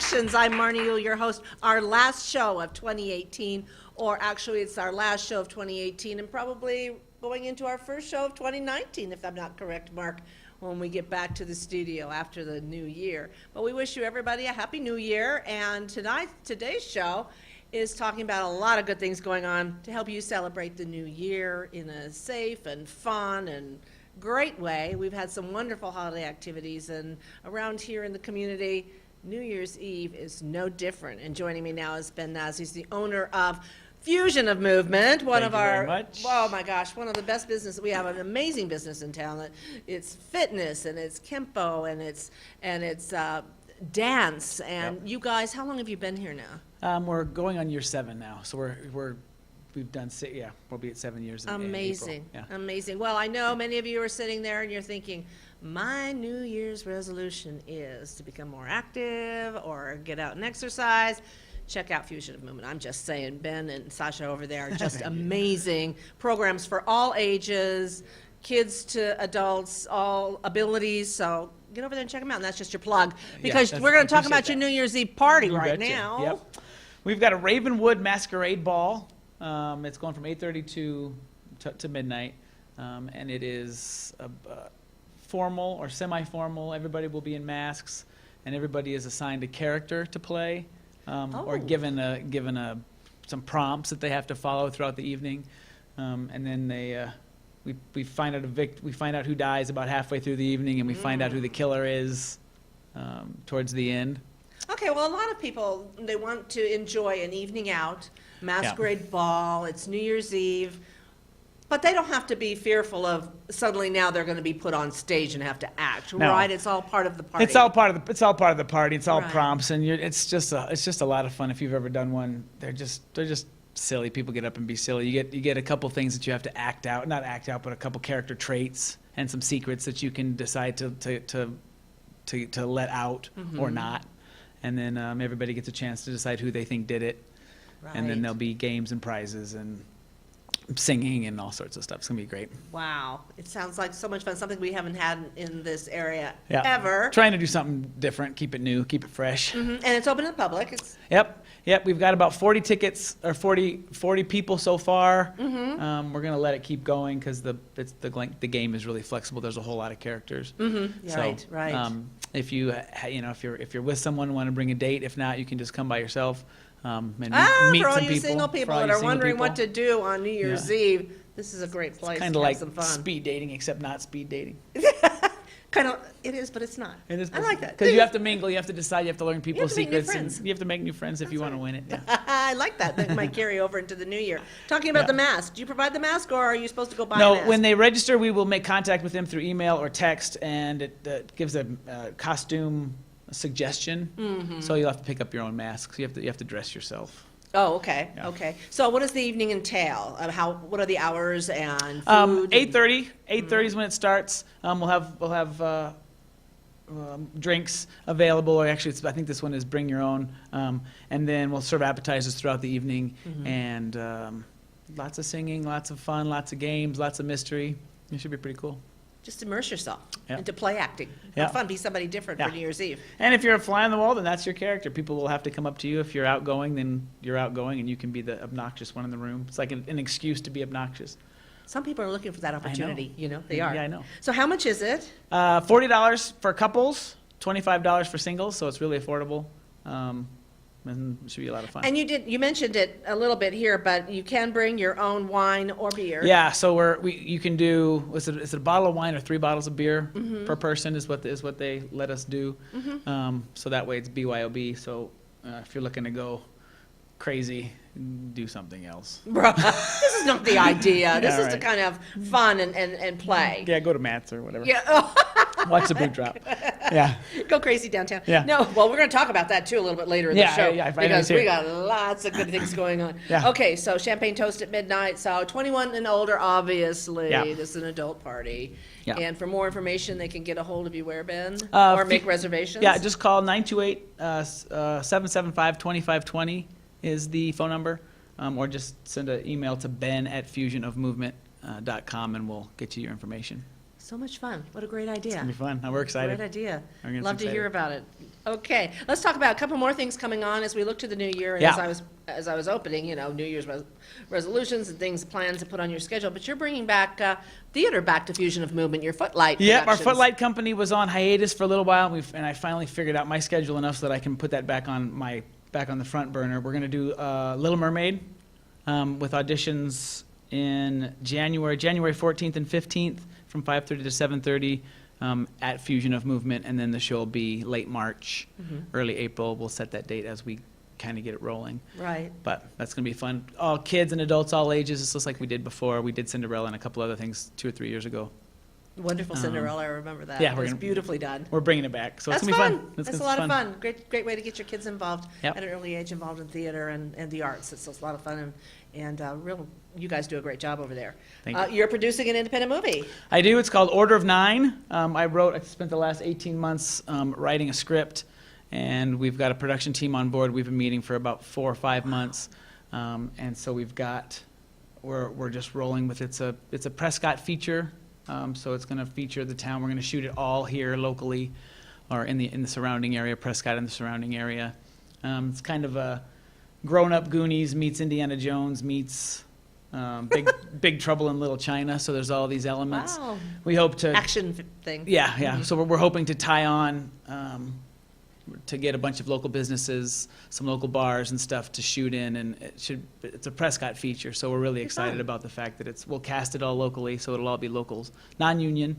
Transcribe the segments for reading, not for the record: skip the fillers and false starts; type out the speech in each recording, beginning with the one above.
Productions. I'm Marnie Yule, your host. Our last show of 2018, or actually it's our last show of 2018 and probably going into our first show of 2019, if I'm not correct, Mark, when we get back to the studio after the new year. But we wish you everybody a happy new year, and today's show is talking about a lot of good things going on to help you celebrate the new year in a safe and fun and great way. We've had some wonderful holiday activities, and around here in the community, New Year's Eve is no different. And joining me now is Ben Naz. He's the owner of Fusion of Movement, one Thank of you our, very much. oh my gosh, one of the best business. We have an amazing business in town. It's fitness and it's Kempo and it's dance. And Yep. you guys, how long have you been here now? We're going on year 7 now, so we've done we'll be at 7 years in Amazing, April. Yeah. amazing. Well, I know many of you are sitting there and you're thinking, my New Year's resolution is to become more active or get out and exercise. Check out Fusion of Movement. I'm just saying, Ben and Sasha over there are just amazing programs for all ages, kids to adults, all abilities. So get over there and check them out. And that's just your plug, because we're going to talk about your New Year's Eve party You right betcha. now. Yep. We've got a Ravenwood Masquerade Ball. It's going from 8:30 to midnight, and it is formal or semi-formal. Everybody will be in masks, and everybody is assigned a character to play, or given some prompts that they have to follow throughout the evening, and then we find out who dies about halfway through the evening, and we find out who the killer is towards the end. Okay, well, a lot of people, they want to enjoy an evening out, masquerade ball, it's New Year's Eve, but they don't have to be fearful of suddenly now they're going to be put on stage and have to act, No. right? It's all part of the party. It's all part of the party. It's all Right. prompts, and it's just a lot of fun. If you've ever done one, they're just silly. People get up and be silly. You get a couple things that you have to not act out, but a couple character traits and some secrets that you can decide to let out or not. And then everybody gets a chance to decide who they think did it. Right. And then there'll be games and prizes and singing and all sorts of stuff. It's going to be great. Wow, it sounds like so much fun, something we haven't had in this area Yeah. ever. Trying to do something different, keep it new, keep it fresh. And it's open to the public. Yep. We've got about 40 tickets, or 40 people so far. We're going to let it keep going because the game is really flexible. There's a whole lot of characters. So, Right. if if you're with someone, want to bring a date. If not, you can just come by yourself and meet For all some you people. single people that are wondering what to do on New Year's Eve, this is a great place Kind to of have like some fun. speed dating, except not speed dating. Kind of, it is, but it's not. It is, I like that. because you have to mingle. You have to decide. You have to learn people's to make new secrets, friends. and you have to make new friends if you want to win it. Yeah. I like that. That might carry over into the new year. Talking about Yeah. the mask, do you provide the mask, or are you supposed to go buy a No, mask? when they register, we will make contact with them through email or text, and it gives a costume suggestion. So you'll have to pick up your own masks. You have to dress yourself. Oh, okay, Yeah. okay. So what does the evening entail? What are the hours and food? 8:30. 8:30 is when it starts. We'll have drinks available, or actually, I think this one is bring your own. And then we'll serve appetizers throughout the evening, and lots of singing, lots of fun, lots of games, lots of mystery. It should be pretty cool. Just immerse yourself Yeah. into play acting. Yeah. Have fun, be somebody different for Yeah. New Year's Eve. And if you're a fly on the wall, then that's your character. People will have to come up to you. If you're outgoing, then you're outgoing, and you can be the obnoxious one in the room. It's like an excuse to be obnoxious. Some people are looking for that opportunity, They are. Yeah, I know. So how much is it? $40 for couples, $25 for singles, so it's really affordable. And it should be a lot of fun. And you mentioned it a little bit here, but you can bring your own wine or beer. Yeah, so you can do, is it a bottle of wine or 3 bottles of beer per person is what they let us do. So that way it's BYOB. So if you're looking to go crazy, do something else. This is not the idea. This is to right. kind of fun and play. Yeah, go to Matt's or whatever. Yeah. Watch the boot drop. Yeah. Go crazy downtown. Yeah. No, well, we're going to talk about that too a little bit later in the Yeah, show. yeah, I know because too. we got lots of good things going on. Yeah. Okay, so champagne toast at midnight. So 21 and older, obviously. Yeah. This is an adult party. Yeah. And for more information, they can get a hold of you where, Ben? Uh, or fe- make reservations? Yeah, just call 928-775-2520 is the phone number. Or just send an email to ben@fusionofmovement.com and we'll get you your information. So much fun. What a great idea. It's gonna be fun. We're excited. Great idea. We're gonna get Love to hear excited. about it. Okay, let's talk about a couple more things coming on as we look to the new year. And Yeah. as I was opening, New Year's resolutions and things planned to put on your schedule. But you're bringing back theater back to Fusion of Movement. Your Footlight. Yep, our Productions. Footlight company was on hiatus for a little while, and I finally figured out my schedule enough so that I can put that back on the front burner. We're gonna do Little Mermaid with auditions in January 14th and 15th from 5:30 to 7:30 at Fusion of Movement, and then the show will be late March, early April. We'll set that date as we kind of get it rolling. Right. But that's going to be fun. All kids and adults, all ages. It's just like we did before. We did Cinderella and a couple other things 2 or 3 years ago. Wonderful Cinderella. I remember that. yeah, It we're was gonna- beautifully done. We're bringing it back, so That's it's going to be fun. fun. It's That's a gonna lot be of fun. Great way to get your kids involved Yep. at an early age, involved in theater and the arts. It's a lot of fun, and you guys do a great job over there. Thank you. You're producing an independent movie. I do. It's called Order of Nine. I spent the last 18 months writing a script, and we've got a production team on board. We've been meeting for about 4 or 5 months, and so we're just rolling with it's a Prescott feature. So it's going to feature the town. We're going to shoot it all here locally, or in the surrounding area, Prescott and the surrounding area. It's kind of a grown-up Goonies meets Indiana Jones meets Big Trouble in Little China. So there's all these elements. Wow. We hope to Action thing. yeah. So we're hoping to tie on to get a bunch of local businesses, some local bars and stuff to shoot in, and it's a Prescott feature, so we're really excited fun. about the fact that we'll cast it all locally, so it'll all be locals, non-union,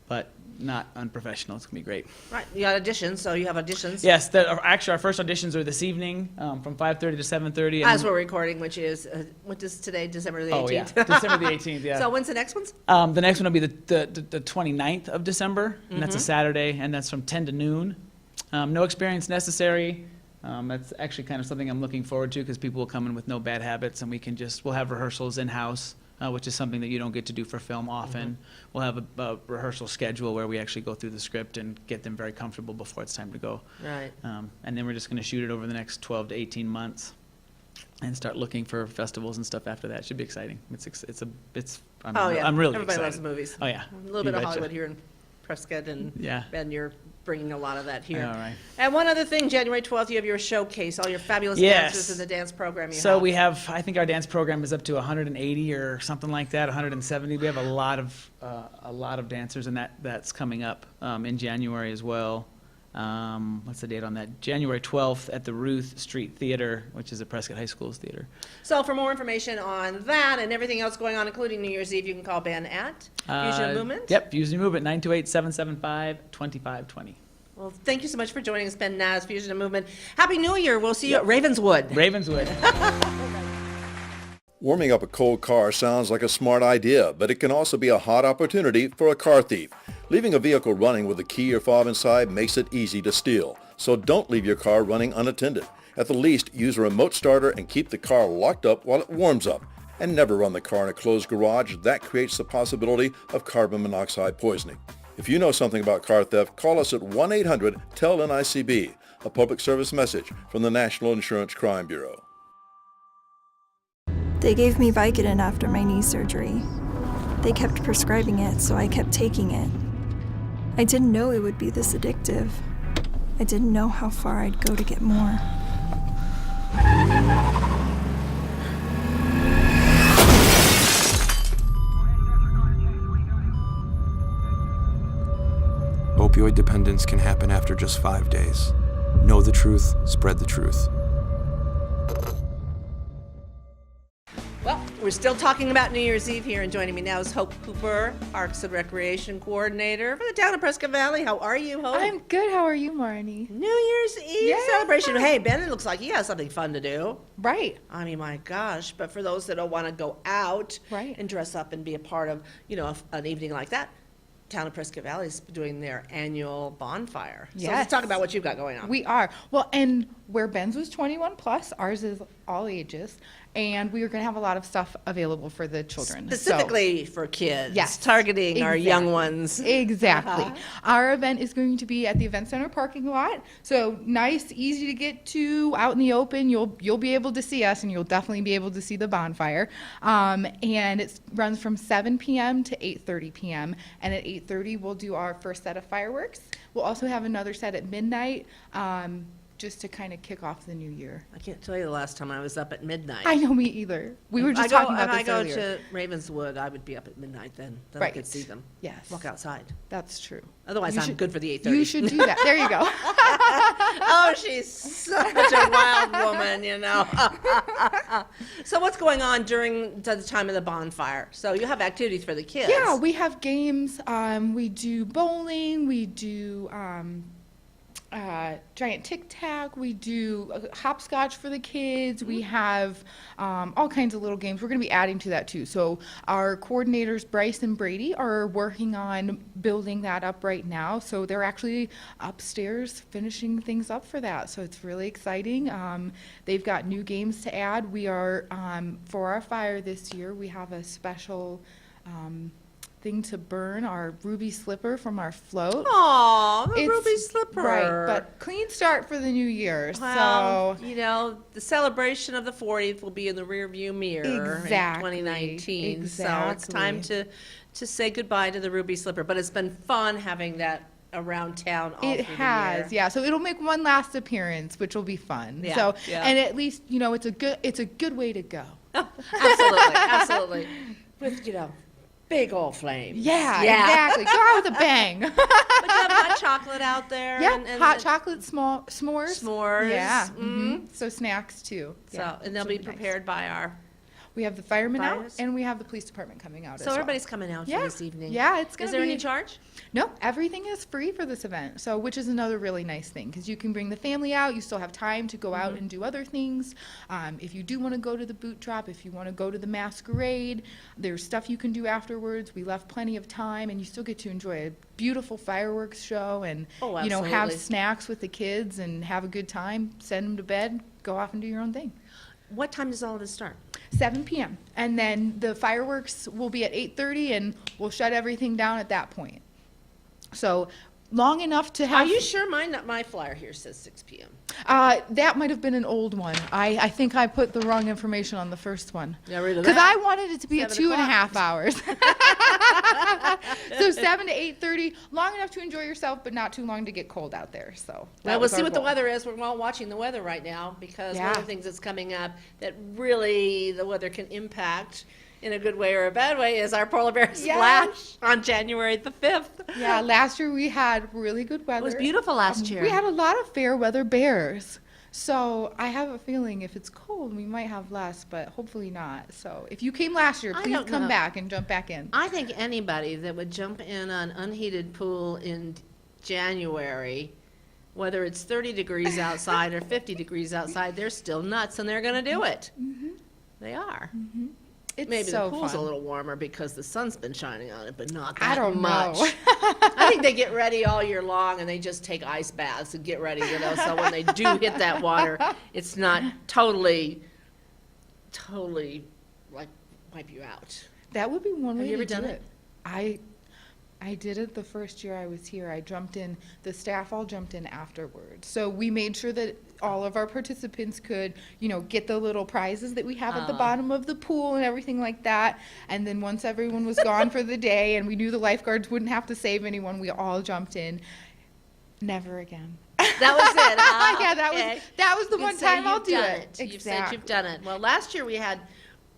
but not unprofessional. It's gonna be great. Right. You got auditions, so you have auditions. Yes, actually our first auditions are this evening from 5:30 to 7:30. As we're recording, which is what is today, December the 18th. Oh yeah, December the 18th. Yeah. So when's the next ones? The next one will be the 29th of December, and that's a Mm-hmm. Saturday, and that's from 10 to noon. No experience necessary. That's actually kind of something I'm looking forward to because people will come in with no bad habits, and we'll have rehearsals in-house, which is something that you don't get to do for film often. We'll have a rehearsal schedule where we actually go through the script and get them very comfortable before it's time to go. Right. And then we're just going to shoot it over the next 12 to 18 months and start looking for festivals and stuff after that. It should be exciting. I'm Oh, yeah. I'm really Everybody excited. loves movies. Oh, yeah. A little You bit of betcha. Hollywood here in Prescott, and Yeah. you're bringing a lot of that here. All right. And one other thing, January 12th, you have your showcase, all your fabulous Yes. dancers in the dance program you So have. we have, I think our dance program is up to 180 or something like that, 170. We have a lot of dancers, and that's coming up in January as well. What's the date on that? January 12th at the Ruth Street Theater, which is at Prescott High School's theater. So for more information on that and everything else going on, including New Year's Eve, you can call Ben at Fusion of Movement. Yep, Fusion of Movement, 928-775-2520. Well, thank you so much for joining us, Ben Naz, Fusion of Movement. Happy New Year. We'll see you at Ravenswood. Ravenswood. Warming up a cold car sounds like a smart idea, but it can also be a hot opportunity for a car thief. Leaving a vehicle running with a key or fob inside makes it easy to steal. So don't leave your car running unattended. At the least, use a remote starter and keep the car locked up while it warms up. And never run the car in a closed garage. That creates the possibility of carbon monoxide poisoning. If you know something about car theft, call us at 1-800-TEL-NICB, a public service message from the National Insurance Crime Bureau. They gave me Vicodin after my knee surgery. They kept prescribing it, so I kept taking it. I didn't know it would be this addictive. I didn't know how far I'd go to get more. Opioid dependence can happen after just 5 days. Know the truth, spread the truth. Well, we're still talking about New Year's Eve here, and joining me now is Hope Cooper, Parks and Recreation Coordinator for the town of Prescott Valley. How are you, Hope? I'm good. How are you, Marnie? New Year's Eve Yeah. celebration. Hey, Ben, it looks like he has something fun to do. Right. I mean, my gosh. But for those that don't want to go out Right. and dress up and be a part of, an evening like that, town of Prescott Valley is doing their annual bonfire. So let's Yes. talk about what you've got going on. We are. Well, and where Ben's was 21 plus, ours is all ages, and we are going to have a lot of stuff available for the children. So- Specifically for kids. Yes, Targeting our young exactly. ones. Exactly. Our event is going to be at the Event Center parking lot. So nice, easy to get to, out in the open. You'll be able to see us, and you'll definitely be able to see the bonfire. And it runs from 7 p.m. to 8:30 p.m. And at 8:30, we'll do our first set of fireworks. We'll also have another set at midnight, just to kind of kick off the new year. I can't tell you the last time I was up at midnight. I know, me either. We were just talking about this If I earlier. go to Ravenswood, I would be up at midnight then. Then I could Right. see them. Yes. Walk outside. That's true. Otherwise, You I'm should- good for the 8:30. You should do that. There you go. Oh, she's such a wild woman, you know. So what's going on during the time of the bonfire? So you have activities for the kids. Yeah, we have games. We do bowling. We do giant tic-tac. We do hopscotch for the kids. We have all kinds of little games. We're going to be adding to that too. So our coordinators, Bryce and Brady, are working on building that up right now. So they're actually upstairs finishing things up for that. So it's really exciting. They've got new games to add. We are, for our fire this year, we have a special thing to burn, our ruby slipper from our float. Aw, the It's- ruby slipper. Right, but clean start for the new year. Well, So you know, the celebration of the 40th will be in the rearview mirror Exactly, in 2019. So it's exactly. time to say goodbye to the ruby slipper. But it's been fun having that around town all it through has, the year. yeah. So it'll make one last appearance, which will be fun. Yeah, So yeah. and at least it's a good way to go. Absolutely, absolutely. With, big old flames. Yeah, exactly. Go out with a bang. But you have hot chocolate out there. Yeah, and hot chocolate s'mores. S'mores. Yeah. Mhm. So snacks too. So, Yeah, and they'll should be nice. prepared by our. We have the firemen out, Fires. and we have the police department coming out as So well. everybody's coming out Yeah. for this evening. Yeah, it's gonna Is there any be- charge? No, everything is free for this event, so which is another really nice thing because you can bring the family out. You still have time to go out and do other things. If you do want to go to the boot drop, if you want to go to the masquerade, there's stuff you can do afterwards. We left plenty of time, and you still get to enjoy a beautiful fireworks show and Oh, have absolutely. snacks with the kids and have a good time. Send them to bed, go off and do your own thing. What time does all of this start? 7 p.m. And then the fireworks will be at 8:30, and we'll shut everything down at that point. So long enough to have. Are you sure my flyer here says 6 p.m.? That might have been an old one. I think I put the wrong information on the first one. Yeah, rid of Because that. I wanted it to be at 7 2.5 hours. So 7 to 8:30, long enough to enjoy yourself, but not too long to get cold out there. So Well, that we'll was see our what the goal. weather is. We're all watching the weather right now because one of Yeah. the things that's coming up that really the weather can impact in a good way or a bad way is our polar bear splash on January the 5th. Yeah, last year we had really good weather. It was beautiful last year. We had a lot of fair weather bears. So I have a feeling if it's cold, we might have less, but hopefully not. So if you came last year, I please don't come know. back and jump back in. I think anybody that would jump in an unheated pool in January, whether it's 30 degrees outside or 50 degrees outside, they're still nuts and they're going to do it. They are. It's Maybe so the pool's fun. a little warmer because the sun's been shining on it, but not I that don't much. know. I think they get ready all year long and they just take ice baths and get ready, so when they do hit that water, it's not totally like wipe you out. That would be one way Have you to ever done do it? I did it the first year I was here. I jumped in, the staff all jumped in afterwards. So we made sure that all of our participants could, get the little prizes that we have at the bottom of the pool and everything like that. And then once everyone was gone for the day and we knew the lifeguards wouldn't have to save anyone, we all jumped in. Never again. That was it, huh? Yeah, Okay. that was the You one can say time I'll you've do done it. You've said you've done it. Well, last year we had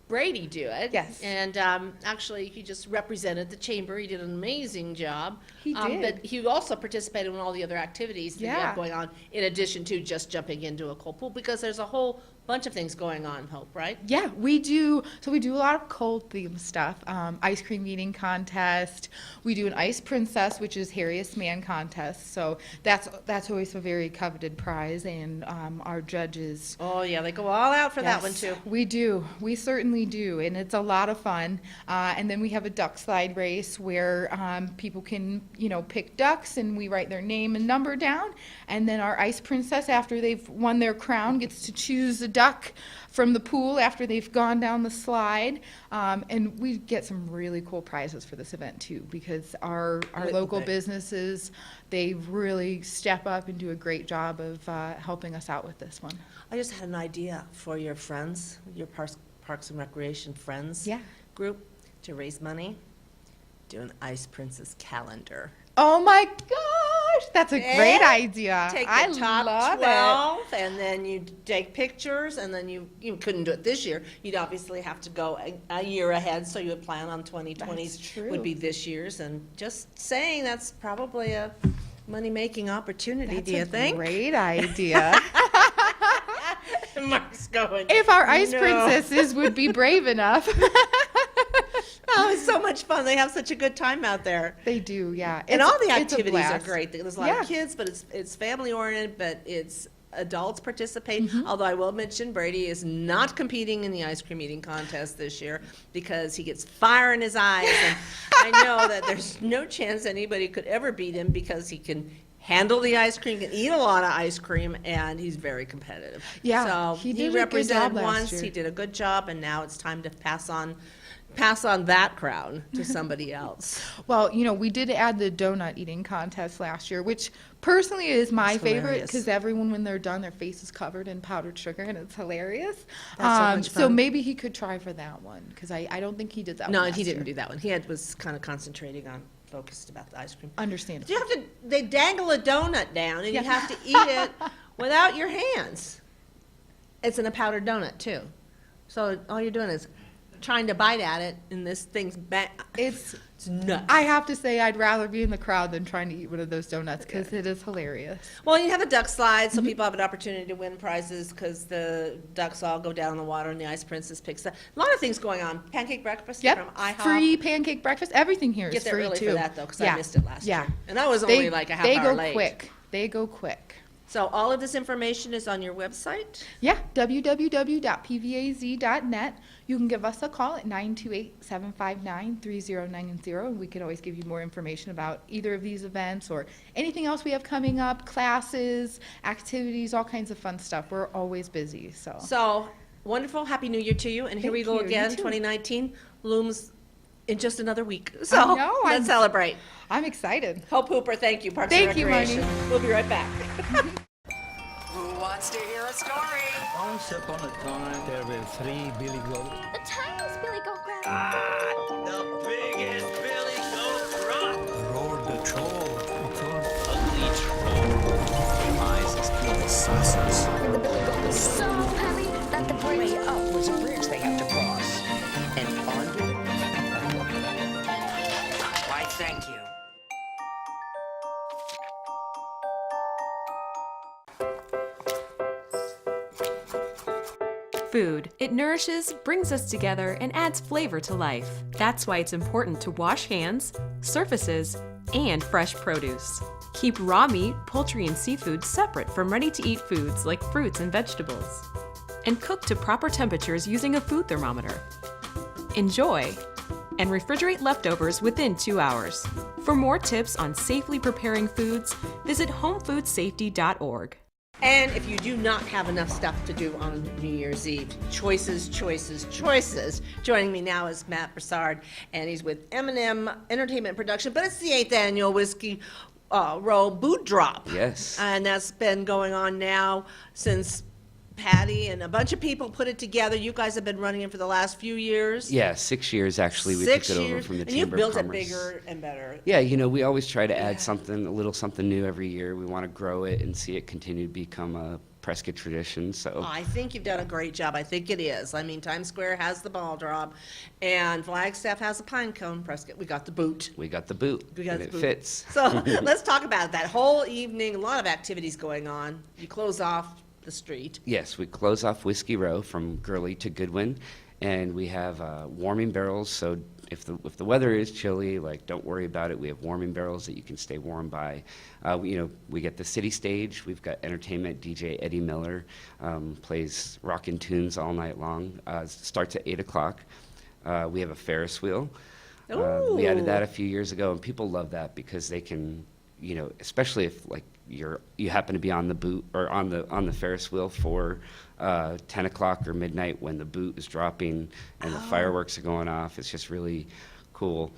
Brady do it. Yes. And actually, he just represented the chamber. He did an amazing job. He did. But he also participated in all the other activities that we Yeah. have going on, in addition to just jumping into a cold pool, because there's a whole bunch of things going on, Hope, right? Yeah, we do. So we do a lot of cold theme stuff. Ice cream eating contest. We do an ice princess, which is hairiest man contest. So that's always a very coveted prize, and our judges. Oh, yeah, they go all out for that one, Yes, too. We do. We certainly certainly do, and it's a lot of fun. And then we have a duck slide race where people can, pick ducks, and we write their name and number down. And then our ice princess, after they've won their crown, gets to choose a duck from the pool after they've gone down the slide. And we get some really cool prizes for this event too, because our local businesses, they really step up and do a great job of helping us out with this one. I just had an idea for your friends, your Parks and Recreation friends Yeah. group, to raise money. Do an Ice Princess calendar. Oh my gosh, that's a great idea. Take I the top love 12, and then you take pictures, and then you couldn't do it this year. You'd obviously have to go a year ahead, so you would plan on 2020's That's true. would be this year's, and just saying that's probably a money-making opportunity, That's do you a think? great idea. Mark's going. If our ice "No." princesses would be brave enough. Oh, it's so much fun. They have such a good time out there. They do, yeah. And It's- all the it's a activities are blast. great. There's a lot Yeah. of kids, but it's family oriented, but it's adults participate. Mm-hmm. Although I will mention Brady is not competing in the ice cream eating contest this year because he gets fire in his eyes. And I know that there's no chance anybody could ever beat him because he can handle the ice cream, can eat a lot of ice cream, and he's very competitive. Yeah, So he did a good represented job last once, year. he did a good job, and now it's time to pass on that crown to somebody else. Well, we did add the donut eating contest last year, which personally is my That's favorite hilarious. because everyone, when they're done, their face is covered in powdered sugar, and it's hilarious. That's so much So fun. maybe he could try for that one because I don't think he did that No, one he last didn't year. do that one. Was kind of concentrating on, focused about the ice cream. Understandable. You have to, they dangle a donut down and you Yeah. have to eat it without your hands. It's in a powdered donut too. So all you're doing is trying to bite at it and this thing's It's nuts. I have to say I'd rather be in the crowd than trying to eat one of those donuts because it is hilarious. Well, you have a duck slide, Mm-hmm. so people have an opportunity to win prizes because the ducks all go down in the water and the ice princess picks up. A lot of things going on. Pancake breakfast from Yep, IHOP. free pancake breakfast. Everything here is Get there free early too. for that though, because I Yeah, missed it last yeah. year. And I was only like a half hour late. They go quick. They go quick. So all of this information is on your website? Yeah, www.pvaz.net. You can give us a call at 928-759-3090, and we can always give you more information about either of these events or anything else we have coming up, classes, activities, all kinds of fun stuff. We're always busy, so. So, wonderful, Happy New Year to you, and here we Thank go you, you again, too. 2019 looms in just another week. I So, know, let's I'm- celebrate. I'm excited. Hope Hooper, thank you, Parks Thank and you, Recreation. Marnie. We'll be right back. Who wants to hear a story? Once upon a time, there were 3 billy goats. The tiniest Billy Goat Grunt. The biggest billy goat grunt. Roared the troll. Ugly troll. Eyes as big as saucers. And the Billy Goat was so heavy that the bridge Way up was a bridge they had to cross. And under it, why, thank you. Food. It nourishes, brings us together, and adds flavor to life. That's why it's important to wash hands, surfaces, and fresh produce. Keep raw meat, poultry, and seafood separate from ready-to-eat foods like fruits and vegetables. And cook to proper temperatures using a food thermometer. Enjoy! And refrigerate leftovers within 2 hours. For more tips on safely preparing foods, visit homefoodssafety.org. And if you do not have enough stuff to do on New Year's Eve, choices, choices, choices. Joining me now is Matt Broussard, and he's with M&M Entertainment Production, but it's the 8th annual Whiskey Row Boot Drop. Yes. And that's been going on now since Patty and a bunch of people put it together. You guys have been running it for the last few years. Yeah, 6 years actually. We 6 took it over years, from the and you've Chamber of built it Commerce. bigger and better. Yeah, we always try to add something, a little something new every year. We want to grow it and see it continue to become a Prescott tradition. So I think you've done a great job. I think it is. I mean, Times Square has the ball drop, and Flagstaff has a pine cone. Prescott, we got the boot. we got the boot, We got and the it boot. fits. So let's talk about that whole evening. A lot of activities going on. You close off the street. Yes, we close off Whiskey Row from Gurley to Goodwin, and we have warming barrels. So if the weather is chilly, like, don't worry about it. We have warming barrels that you can stay warm by. We get the city stage. We've got entertainment. DJ Eddie Miller plays rockin' tunes all night long. Starts at 8 o'clock. We have a Ferris wheel. We added that a few years ago, and people love that because they can, especially if like you happen to be on the boot or on the Ferris wheel for 10 o'clock or midnight when the boot is dropping and the fireworks are going off. It's just really cool.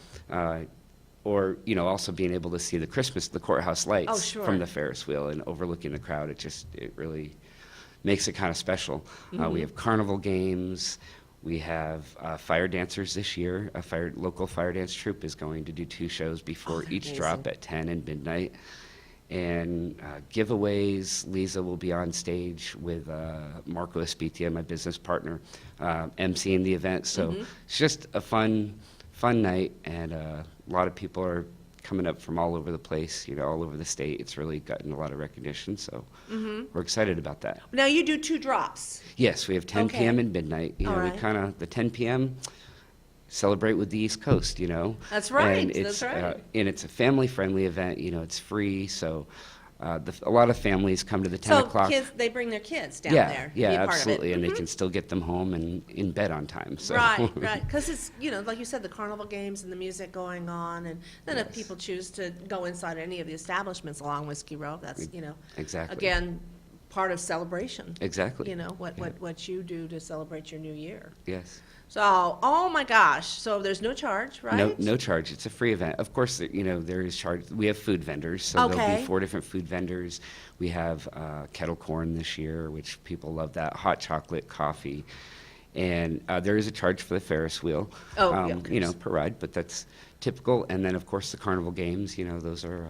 Or also being able to see the courthouse lights from the Ferris wheel and overlooking the crowd. It really makes it kind of special. We have carnival games. We have fire dancers this year. A local fire dance troupe is going to do 2 shows before each drop at 10 and midnight. And giveaways. Lisa will be on stage with Marco Espitia, my business partner, emceeing the event. So it's just a fun night, and a lot of people are coming up from all over the place, all over the state. It's really gotten a lot of recognition, so we're excited about that. Now you do 2 drops. Yes, we have 10 p.m. and midnight. All right. We kind of, the 10 p.m. celebrate with the East Coast, That's right. And it's, That's right. And it's a family-friendly event. It's free, so a lot of families come to the 10 o'clock. Kids, they bring their kids down there. to be Yeah, part of it. absolutely, and they can still get them home and in bed on time. So. Right, because it's, like you said, the carnival games and the music going on, and then if people choose to go inside any of the establishments along Whiskey Row, that's, Exactly. again, part of celebration. Exactly. What you do to celebrate your new year. Yes. So, oh my gosh, so there's no charge, right? No charge. It's a free event. Of course, there is charge. We have food vendors, so there'll be 4 different food vendors. We have kettle corn this year, which people love that. Hot chocolate, coffee, and there is a charge for the Ferris wheel. Per ride, but that's typical. And then, of course, the carnival games. Those are.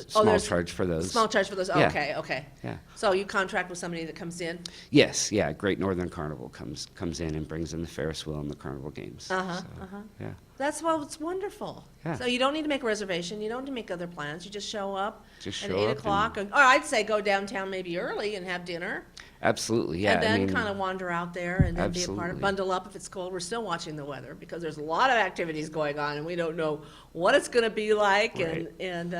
Small charge for those. Small charge for those. Yeah. Okay. Yeah. So you contract with somebody that comes in? Yes, yeah. Great Northern Carnival comes in and brings in the Ferris wheel and the carnival games. Yeah. That's it's wonderful. Yeah. So you don't need to make a reservation. You don't need to make other plans. You just show up Just at show 8 up o'clock. Or I'd say go downtown maybe early and have dinner. Absolutely, yeah. And then kind of wander out there and then be a part of, Absolutely. bundle up if it's cold. We're still watching the weather because there's a lot of activities going on and we don't know what it's going to be like. Right. And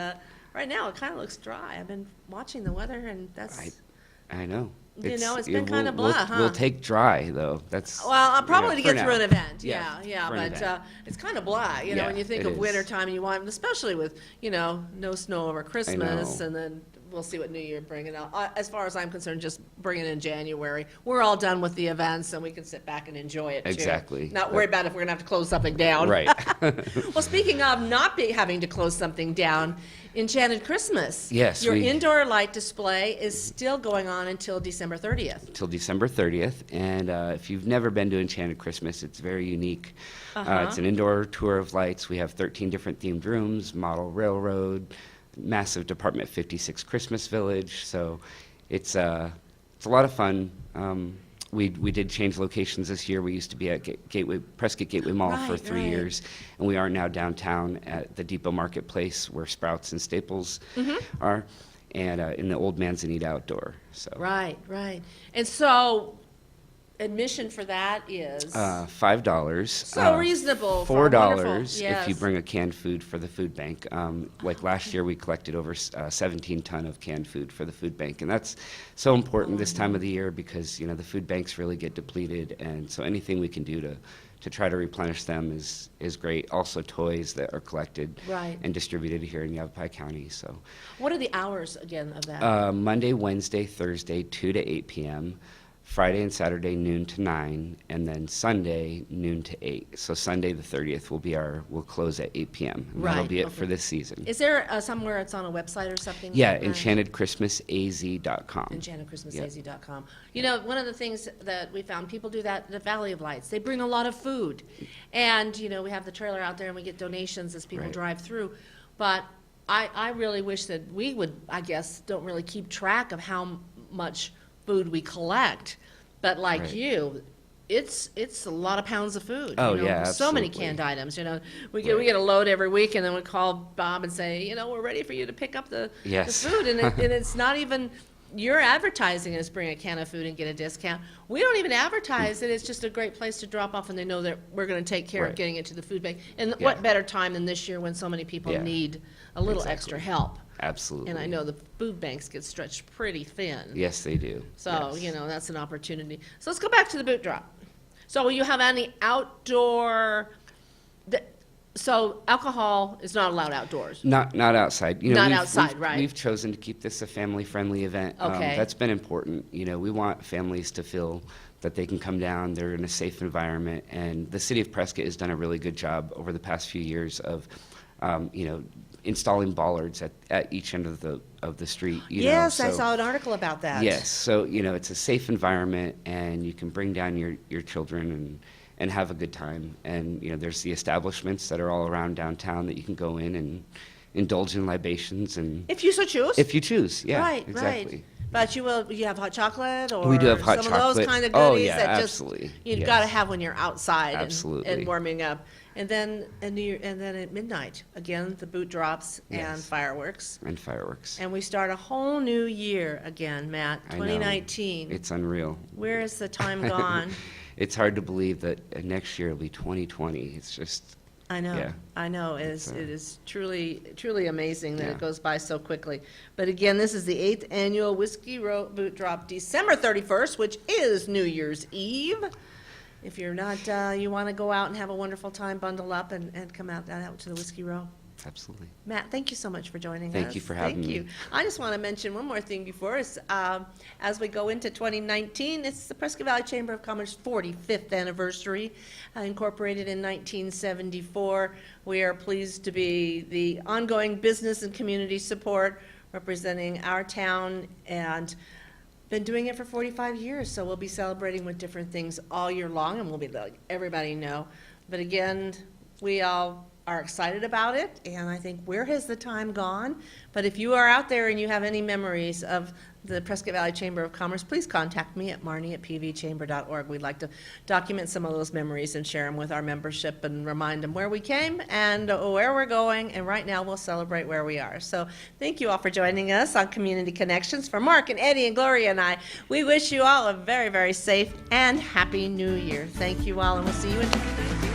right now it kind of looks dry. I've been watching the weather and that's. I know. It's been kind of blah, huh? We'll take dry, though. That's Well, probably to for get through now. an event. Yeah, Yeah, for an but event. it's kind of blah, Yeah, when you think it of is. winter time and you want, especially with, no snow over Christmas, know. and then we'll see what New Year bringing out. As far as I'm concerned, just bring it in January. We're all done with the events and we can sit back and enjoy it too. Exactly. Not worry about if we're gonna have to close something down. Right. Well, speaking of not having to close something down, Enchanted Christmas. Yes, Your we- indoor light display is still going on until December 30th. Till December 30th. And if you've never been to Enchanted Christmas, it's very unique. It's an indoor tour of lights. We have 13 different themed rooms, model railroad, massive Department 56 Christmas village. So it's a lot of fun. We did change locations this year. We used to be at Prescott Gateway Mall for 3 years, and we are now downtown at the Depot Marketplace where Sprouts and Staples are, and in the Old Manzanita Outdoor. So Right. And so admission for that is $5. so reasonable. $4 wonderful. if you Yes. bring a canned food for the food bank. Like last year, we collected over 17 ton of canned food for the food bank, and that's so important this time of the year because the food banks really get depleted, and so anything we can do to try to replenish them is great. Also, toys that are collected Right. and distributed here in Yavapai County. So What are the hours again of that? Monday, Wednesday, Thursday, 2 to 8 p.m. Friday and Saturday, noon to 9, and then Sunday, noon to 8. So Sunday, the 30th, we'll close at 8 p.m. And that'll Right, be it okay. for this season. Is there somewhere it's on a website or something? Yeah, like that? enchantedchristmasaz.com. EnchantedChristmasAZ.com. One of the things that we found, people do that at the Valley of Lights. They bring a lot of food. And, we have the trailer out there and we get donations as people Right. drive through. But I really wish that we would, don't really keep track of how much food we collect. But like Right. you, it's a lot of pounds of food. Oh, yeah, So many absolutely. canned items, We get a load every week and then we call Bob and say, we're ready for you to pick up the Yes. food. And it's not even, You're advertising as bring a can of food and get a discount. We don't even advertise it. It's just a great place to drop off, and they know that we're going to take care of Right. getting it to the food bank. And Yeah. what better time than this year when so many people Yeah. need a little Exactly. extra help? Absolutely. And I know the food banks get stretched pretty thin. Yes, they do. So, Yes. you know, that's an opportunity. So let's go back to the boot drop. So will you have any outdoor, so alcohol is not allowed outdoors? Not outside. You know, Not we've- outside, we've- right. We've chosen to keep this a family-friendly event. Okay. That's been important. You know, we want families to feel that they can come down, they're in a safe environment, and the city of Prescott has done a really good job over the past few years of, you know, installing bollards at each end of the street. You know, Yes, I so- saw an article about that. Yes, so, you know, it's a safe environment, and you can bring down your children and have a good time. And, you know, there's the establishments that are all around downtown that you can go in and indulge in libations and, If you so choose. if you choose, yeah, Right, exactly. right. But you have hot chocolate or We do have hot some of those chocolate. kind of Oh, goodies yeah, that just absolutely. you've Yes. got to have when you're outside and Absolutely. warming up. And then at midnight, again, the boot drops and Yes. fireworks. And fireworks. And we start a whole new year again, Matt, I know. 2019. It's unreal. Where is the time gone? It's hard to believe that next year will be 2020. It's just, I know, Yeah. I know. It is truly, truly amazing that Yeah. it goes by so quickly. But again, this is the 8th annual Whiskey Row Boot Drop, December 31st, which is New Year's Eve. If you're not, you want to go out and have a wonderful time, bundle up and come out to the Whiskey Row. absolutely. Matt, thank you so much for joining us. Thank you for having Thank me. you. I just want to mention one more thing before us. As we go into 2019, it's the Prescott Valley Chamber of Commerce 45th anniversary, incorporated in 1974. We are pleased to be the ongoing business and community support representing our town, and been doing it for 45 years, so we'll be celebrating with different things all year long, and we'll be letting everybody know. But again, we all are excited about it, and I think where has the time gone? But if you are out there and you have any memories of the Prescott Valley Chamber of Commerce, please contact me at marnie@pvchamber.org. We'd like to document some of those memories and share them with our membership and remind them where we came and where we're going, and right now we'll celebrate where we are. So thank you all for joining us on Community Connections. For Mark and Eddie and Gloria and I, we wish you all a very, very safe and happy new year. Thank you all, and we'll see you in 2019.